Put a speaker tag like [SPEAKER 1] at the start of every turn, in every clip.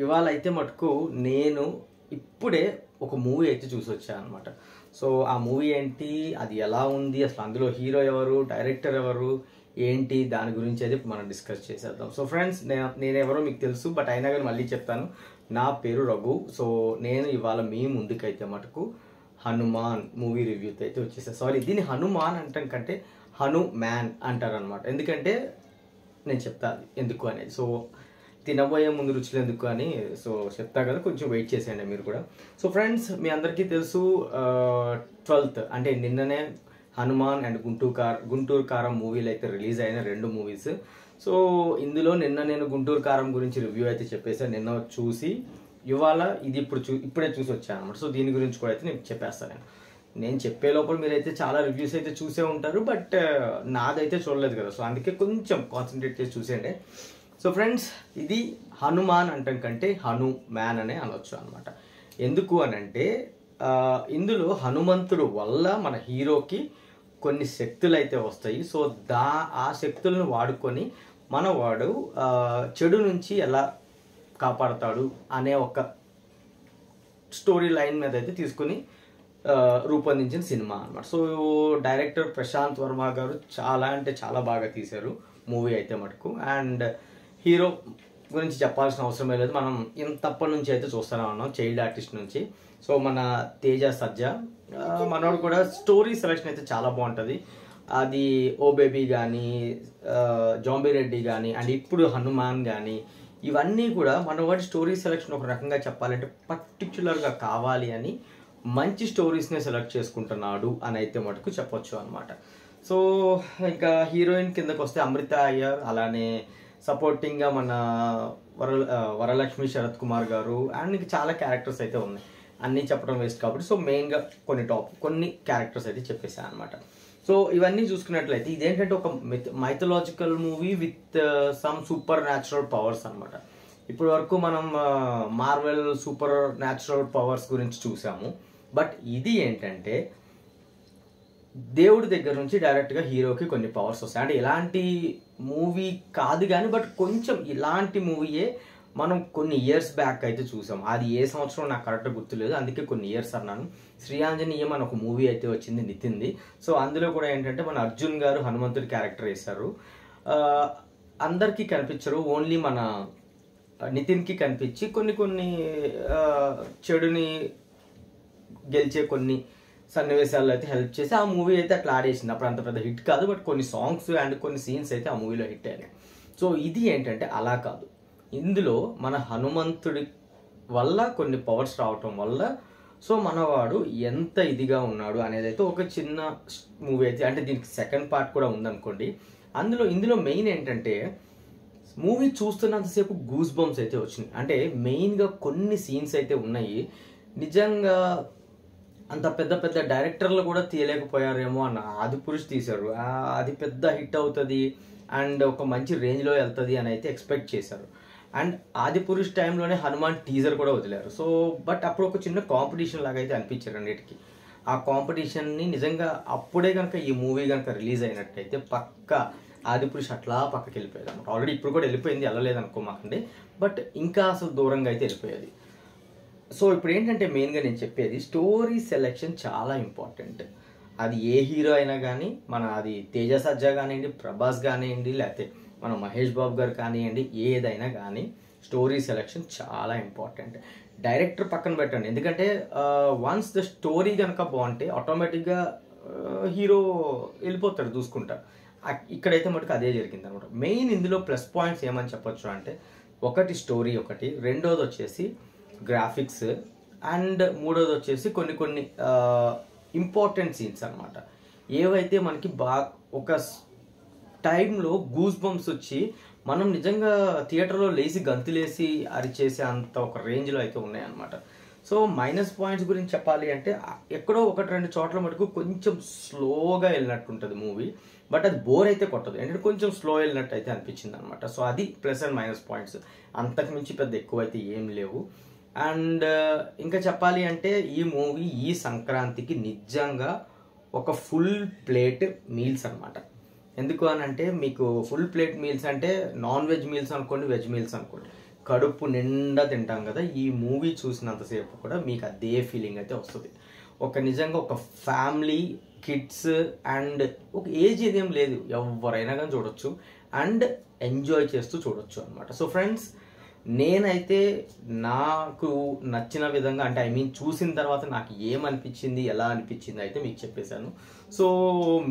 [SPEAKER 1] ఇవాళ అయితే మటుకు నేను ఇప్పుడే ఒక మూవీ అయితే చూసి వచ్చాను అనమాట. సో ఆ మూవీ ఏంటి, అది ఎలా ఉంది, అసలు అందులో హీరో ఎవరు, డైరెక్టర్ ఎవరు, ఏంటి, దాని గురించి అయితే మనం డిస్కస్ చేసేద్దాం. సో ఫ్రెండ్స్, నేను ఎవరో మీకు తెలుసు, బట్ అయినా కానీ మళ్ళీ చెప్తాను, నా పేరు రఘు. సో నేను ఇవాళ మీ ముందుకైతే మటుకు హనుమాన్ మూవీ రివ్యూతో అయితే వచ్చేసాను. సారీ, దీన్ని హనుమాన్ అంటాం కంటే హను మ్యాన్ అంటారు అనమాట. ఎందుకంటే నేను చెప్తా ఎందుకు అనేది. సో తినబోయే ముందు రుచులు ఎందుకు అని సో చెప్తా కదా, కొంచెం వెయిట్ చేసేయండి మీరు కూడా. సో ఫ్రెండ్స్, మీ అందరికీ తెలుసు 12th అంటే నిన్ననే హనుమాన్ అండ్ గుంటూరు కారం మూవీలు అయితే రిలీజ్ అయిన 2 మూవీస్. సో ఇందులో నిన్న నేను గుంటూరు కారం గురించి రివ్యూ అయితే చెప్పేసాను, నిన్న చూసి ఇవాళ ఇది ఇప్పుడే చూసి వచ్చాను అనమాట. సో దీని గురించి కూడా అయితే నేను చెప్పేస్తాను. నేను చెప్పే లోపల మీరైతే చాలా రివ్యూస్ అయితే చూసే ఉంటారు, బట్ నాదైతే చూడలేదు కదా, సో అందుకే కొంచెం కాన్సన్ట్రేట్ చేసి చూసేయండి. సో ఫ్రెండ్స్, ఇది హనుమాన్ అంటాం కంటే హను మ్యాన్ అనే అనొచ్చు అనమాట. ఎందుకు అని అంటే ఇందులో హనుమంతుడు వల్ల మన హీరోకి కొన్ని శక్తులు అయితే వస్తాయి. సో ఆ శక్తులను వాడుకొని మనవాడు చెడు నుంచి ఎలా కాపాడతాడు అనే ఒక స్టోరీ లైన్ మీద అయితే తీసుకుని రూపొందించిన సినిమా అనమాట. సో డైరెక్టర్ ప్రశాంత్ వర్మ గారు చాలా అంటే చాలా బాగా తీశారు మూవీ అయితే మటుకు. అండ్ హీరో గురించి చెప్పాల్సిన అవసరమే లేదు, మనం ఇంతప్పటి నుంచి అయితే చూస్తూనే ఉన్నాం, చైల్డ్ ఆర్టిస్ట్ నుంచి. సో మన తేజ సజ్జా మనోడు కూడా స్టోరీ సెలెక్షన్ అయితే చాలా బాగుంటుంది. అది ఓ బేబీ కానీ, జాంబీ రెడ్డి కానీ, అండ్ ఇప్పుడు హనుమాన్ కానీ, ఇవన్నీ కూడా మనవాడి స్టోరీ సెలెక్షన్ ఒక రకంగా చెప్పాలంటే పర్టిక్యులర్గా కావాలి అని మంచి స్టోరీస్నే సెలెక్ట్ చేసుకుంటున్నాడు అని అయితే మటుకు చెప్పొచ్చు అనమాట. సో ఇంకా హీరోయిన్ కిందకు వస్తే అమృత అయ్యర్, అలానే సపోర్టింగ్గా మన వరలక్ష్మి శరత్ కుమార్ గారు, అండ్ ఇంకా చాలా క్యారెక్టర్స్ అయితే ఉన్నాయి, అన్నీ చెప్పడం వేస్ట్ కాబట్టి సో మెయిన్గా కొన్ని క్యారెక్టర్స్ అయితే చెప్పేసాను అనమాట. సో ఇవన్నీ చూసుకున్నట్లయితే ఇదేంటంటే ఒక mythological movie with some super natural powers అనమాట. ఇప్పటి వరకు మనం మార్వెల్ సూపర్ న్యాచురల్ పవర్స్ గురించి చూసాము, బట్ ఇది ఏంటంటే దేవుడి దగ్గర నుంచి డైరెక్ట్గా హీరోకి కొన్ని పవర్స్ వస్తాయి. అంటే ఇలాంటి మూవీ కాదు కానీ, బట్ కొంచెం ఇలాంటి మూవీయే మనం కొన్ని ఇయర్స్ బ్యాక్ అయితే చూసాం. అది ఏ సంవత్సరం నాకు కరెక్ట్గా గుర్తులేదు, అందుకే కొన్ని ఇయర్స్ అన్నాను. శ్రీయాంజనేయం అని ఒక మూవీ అయితే వచ్చింది నితిన్ది. సో అందులో కూడా ఏంటంటే మన అర్జున్ గారు హనుమంతుడి క్యారెక్టర్ వేశారు. అందరికీ కనిపించరు, ఓన్లీ మన నితిన్కి కనిపించి కొన్ని చెడుని గెలిచే కొన్ని సన్నివేశాల్లో అయితే హెల్ప్ చేసి ఆ మూవీ అయితే అట్లా ఆడేసింది. అప్పుడు అంత పెద్ద హిట్ కాదు, బట్ కొన్ని సాంగ్స్ అండ్ కొన్ని సీన్స్ అయితే ఆ మూవీలో హిట్ అయినాయి. సో ఇది ఏంటంటే అలా కాదు, ఇందులో మన హనుమంతుడి వల్ల కొన్ని పవర్స్ రావటం వల్ల సో మనవాడు ఎంత ఇదిగా ఉన్నాడు అనేది అయితే ఒక చిన్న మూవీ అయితే, అంటే దీనికి సెకండ్ పార్ట్ కూడా ఉందనుకోండి. ఇందులో మెయిన్ ఏంటంటే మూవీ చూస్తున్నంతసేపు గూస్ బంప్స్ అయితే వచ్చినాయి. అంటే మెయిన్గా కొన్ని సీన్స్ అయితే ఉన్నాయి, నిజంగా అంత పెద్ద డైరెక్టర్లు కూడా తీయలేకపోయారేమో అన్న ఆదిపురుష్ తీశారు, అది పెద్ద హిట్ అవుతుంది అండ్ ఒక మంచి రేంజ్లో వెళ్తుంది అని అయితే ఎక్స్పెక్ట్ చేశారు. అండ్ ఆదిపురుష్ టైంలోనే హనుమాన్ టీజర్ కూడా వదిలారు. సో బట్ అప్పుడు ఒక చిన్న కాంపిటీషన్ లాగా అయితే అనిపించారు అన్నిటికీ. ఆ కాంపిటీషన్ని నిజంగా అప్పుడే కనుక ఈ మూవీ కనుక రిలీజ్ అయినట్టయితే పక్క ఆదిపురుష్ అట్లా పక్కకి వెళ్ళిపోయేది అనమాట. ఆల్రెడీ ఇప్పుడు కూడా వెళ్ళిపోయింది, వెళ్ళలేదు అనుకోమాకండి, బట్ ఇంకా అసలు దూరంగా అయితే వెళ్ళిపోయేది. సో ఇప్పుడు ఏంటంటే మెయిన్గా నేను చెప్పేది స్టోరీ సెలెక్షన్ చాలా ఇంపార్టెంట్. అది ఏ హీరో అయినా కానీ, అది తేజ సజ్జా కానివ్వండి, ప్రభాస్ కానివ్వండి, లేకపోతే మన మహేష్ బాబు గారు కానివ్వండి, ఏదైనా కానీ స్టోరీ సెలెక్షన్ చాలా ఇంపార్టెంట్. డైరెక్టర్ పక్కన పెట్టండి, ఎందుకంటే వన్స్ ద స్టోరీ కనుక బాగుంటే ఆటోమేటిక్గా హీరో వెళ్ళిపోతాడు చూసుకుంటారు. ఇక్కడైతే మటుకు అదే జరిగింది అనమాట. మెయిన్ ఇందులో ప్లస్ పాయింట్స్ ఏమని చెప్పొచ్చు అంటే, ఒకటి స్టోరీ, రెండోది వచ్చేసి గ్రాఫిక్స్, అండ్ మూడోది వచ్చేసి కొన్ని ఇంపార్టెంట్ సీన్స్ అనమాట. ఏవైతే మనకి ఒక టైంలో గూస్ బంప్స్ వచ్చి మనం నిజంగా థియేటర్లో లేచి గంతులేసి అరిచేసే అంత ఒక రేంజ్లో అయితే ఉన్నాయన్నమాట. సో మైనస్ పాయింట్స్ గురించి చెప్పాలి అంటే ఎక్కడో 1-2 చోట్ల మటుకు కొంచెం స్లోగా వెళ్ళినట్టు ఉంటుంది మూవీ, బట్ అది బోర్ అయితే కొట్టదు, ఎందుకంటే కొంచెం స్లో వెళ్ళినట్టు అయితే అనిపించింది అనమాట. సో అది ప్లస్ అండ్ మైనస్ పాయింట్స్, అంతకు మించి పెద్ద ఎక్కువ అయితే ఏం లేవు. అండ్ ఇంకా చెప్పాలి అంటే ఈ మూవీ ఈ సంక్రాంతికి నిజంగా ఒక ఫుల్ ప్లేట్ మీల్స్ అనమాట. ఎందుకు అని అంటే మీకు ఫుల్ ప్లేట్ మీల్స్ అంటే నాన్ వెజ్ మీల్స్ అనుకోండి, వెజ్ మీల్స్ అనుకోండి, కడుపు నిండా తింటాం కదా, ఈ మూవీ చూసినంతసేపు కూడా మీకు అదే ఫీలింగ్ అయితే వస్తుంది. నిజంగా ఒక ఫ్యామిలీ, కిడ్స్ అండ్ ఒక ఏజ్ ఇదేం లేదు, ఎవరైనా కానీ చూడొచ్చు అండ్ ఎంజాయ్ చేస్తూ చూడొచ్చు అనమాట. సో ఫ్రెండ్స్, నేనైతే నాకు నచ్చిన విధంగా అంటే చూసిన తర్వాత నాకు ఏమనిపించింది, ఎలా అనిపించింది అయితే మీకు చెప్పేశాను. సో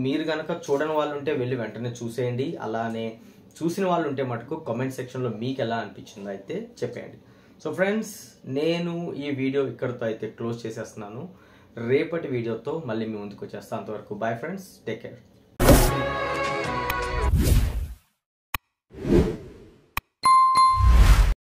[SPEAKER 1] మీరు కనుక చూడని వాళ్ళు ఉంటే వెళ్ళి వెంటనే చూసేయండి. అలానే చూసిన వాళ్ళు ఉంటే మటుకు కామెంట్ సెక్షన్లో మీకు ఎలా అనిపించిందో అయితే చెప్పేయండి. సో ఫ్రెండ్స్, నేను ఈ వీడియో ఇక్కడితో అయితే క్లోజ్ చేసేస్తున్నాను. రేపటి వీడియోతో మళ్ళీ మీ ముందుకు వచ్చేస్తాను. అంతవరకు బాయ్ ఫ్రెండ్స్, టేక్ కేర్.